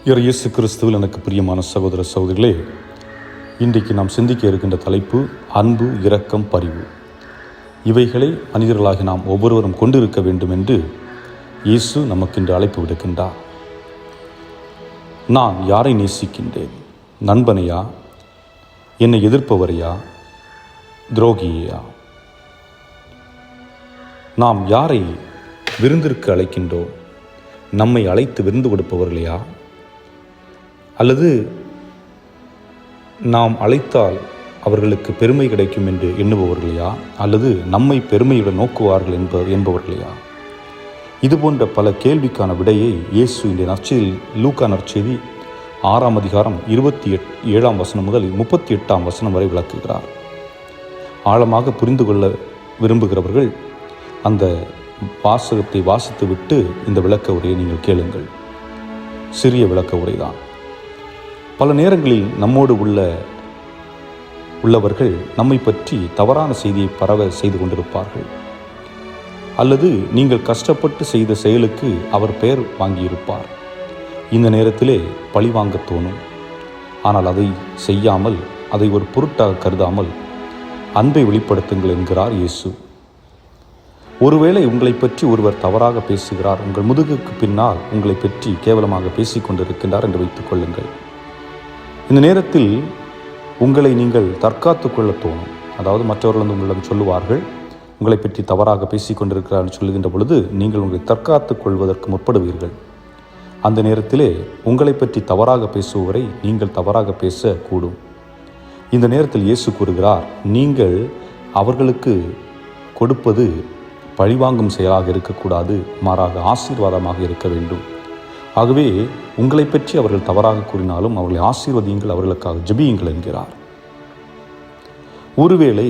இயேசு கிறிஸ்துவில் எனக்கு பிரியமான சகோதர சகோதரிகளே, இன்றைக்கு நாம் சிந்திக்க இருக்கின்ற தலைப்பு அன்பு, இரக்கம், பரிவு. இவைகளை மனிதர்களாகி நாம் ஒவ்வொருவரும் கொண்டிருக்க வேண்டும் என்று இயேசு நமக்கு இன்று அழைப்பு விடுக்கின்றார். நான் யாரை நேசிக்கின்றேன்? நண்பனையா? என்னை எதிர்ப்பவரையா? துரோகியா? நாம் யாரை விருந்திற்கு அழைக்கின்றோம்? நம்மை அழைத்து விருந்து கொடுப்பவர்களையா? அல்லது நாம் அழைத்தால் அவர்களுக்கு பெருமை கிடைக்கும் என்று எண்ணுபவர்களையா? அல்லது நம்மை பெருமையுடன் நோக்குவார்கள் என்பவர்களையா? இது போன்ற பல கேள்விக்கான விடையை இயேசு இந்த நற்செய்தியில், லூக்கா நற்செய்தி 6ஆம் அதிகாரம் 27ஆம் வசனம் முதல் 38ஆம் வசனம் வரை விளக்குகிறார். ஆழமாக புரிந்து கொள்ள விரும்புகிறவர்கள் அந்த வாசகத்தை வாசித்துவிட்டு இந்த விளக்க உரையை நீங்கள் கேளுங்கள். சிறிய விளக்க உரைதான். பல நேரங்களில் நம்மோடு உள்ளவர்கள் நம்மை பற்றி தவறான செய்தியை பரவ செய்து கொண்டிருப்பார்கள். அல்லது நீங்கள் கஷ்டப்பட்டு செய்த செயலுக்கு அவர் பெயர் வாங்கியிருப்பார். இந்த நேரத்திலே பழி வாங்க தோணும். ஆனால் அதை செய்யாமல், அதை ஒரு பொருட்டாக கருதாமல் அன்பை வெளிப்படுத்துங்கள் என்கிறார் இயேசு. ஒருவேளை உங்களை பற்றி ஒருவர் தவறாக பேசுகிறார், உங்கள் முதுகுக்கு பின்னால் உங்களை பற்றி கேவலமாக பேசிக்கொண்டிருக்கின்றார் என்று வைத்துக் கொள்ளுங்கள். இந்த நேரத்தில் உங்களை நீங்கள் தற்காத்து கொள்ள தோணும். அதாவது மற்றவர்கள் வந்து உங்களிடம் சொல்லுவார்கள், உங்களை பற்றி தவறாக பேசிக்கொண்டிருக்கிறார் சொல்லுகின்ற பொழுது நீங்கள் உங்களை தற்காத்து கொள்வதற்கு முற்படுவீர்கள். அந்த நேரத்திலே உங்களை பற்றி தவறாக பேசுவவரை நீங்கள் தவறாக பேசக்கூடும். இந்த நேரத்தில் இயேசு கூறுகிறார், நீங்கள் அவர்களுக்கு கொடுப்பது பழிவாங்கும் செயலாக இருக்கக்கூடாது, மாறாக ஆசீர்வாதமாக இருக்க வேண்டும். ஆகவே உங்களை பற்றி அவர்கள் தவறாக கூறினாலும் அவர்களை ஆசீர்வதியுங்கள், அவர்களுக்காக ஜெபியுங்கள் என்கிறார். ஒருவேளை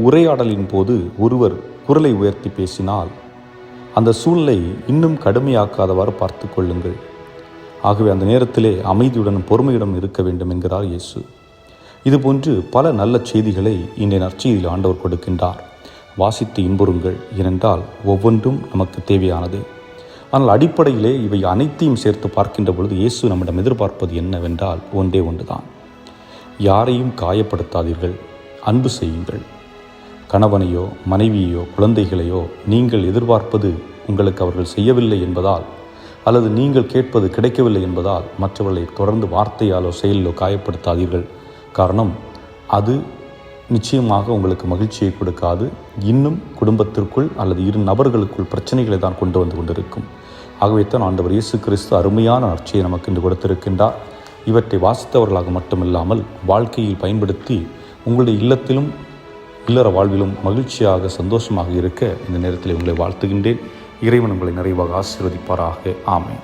உரையாடலின் போது ஒருவர் குரலை உயர்த்தி பேசினால் அந்த சூழலை இன்னும் கடுமையாக்காதவாறு பார்த்து கொள்ளுங்கள். ஆகவே அந்த நேரத்திலே அமைதியுடன் பொறுமையுடன் இருக்க வேண்டும் என்கிறார் இயேசு. இதுபோன்று பல நல்ல செய்திகளை இன்றைய நற்செய்தியில் ஆண்டவர் கொடுக்கின்றார். வாசித்து இன்புறுங்கள், ஏனென்றால் ஒவ்வொன்றும் நமக்கு தேவையானது. ஆனால் அடிப்படையிலே இவை அனைத்தையும் சேர்த்து பார்க்கின்ற பொழுது இயேசு நம்மிடம் எதிர்பார்ப்பது என்னவென்றால் ஒன்றே ஒன்றுதான். யாரையும் காயப்படுத்தாதீர்கள், அன்பு செய்யுங்கள். கணவனையோ மனைவியோ குழந்தைகளையோ நீங்கள் எதிர்பார்ப்பது உங்களுக்கு அவர்கள் செய்யவில்லை என்பதால், அல்லது நீங்கள் கேட்பது கிடைக்கவில்லை என்பதால் மற்றவர்களை தொடர்ந்து வார்த்தையாலோ செயலிலோ காயப்படுத்தாதீர்கள். காரணம், அது நிச்சயமாக உங்களுக்கு மகிழ்ச்சியை கொடுக்காது. இன்னும் குடும்பத்திற்குள் அல்லது இரு நபர்களுக்குள் பிரச்சனைகளை தான் கொண்டு வந்து கொண்டிருக்கும். ஆகவே தான் ஆண்டவர் இயேசு கிறிஸ்து அருமையான நற்செய்தியை நமக்கு இன்று கொடுத்திருக்கின்றார். இவற்றை வாசித்தவர்களாக மட்டுமில்லாமல் வாழ்க்கையில் பயன்படுத்தி உங்களுடைய இல்லத்திலும் இல்லற வாழ்விலும் மகிழ்ச்சியாக சந்தோஷமாக இருக்க இந்த நேரத்தில் உங்களை வாழ்த்துகின்றேன். இறைவன் உங்களை நிறைவாக ஆசீர்வதிப்பாராக. ஆமென்.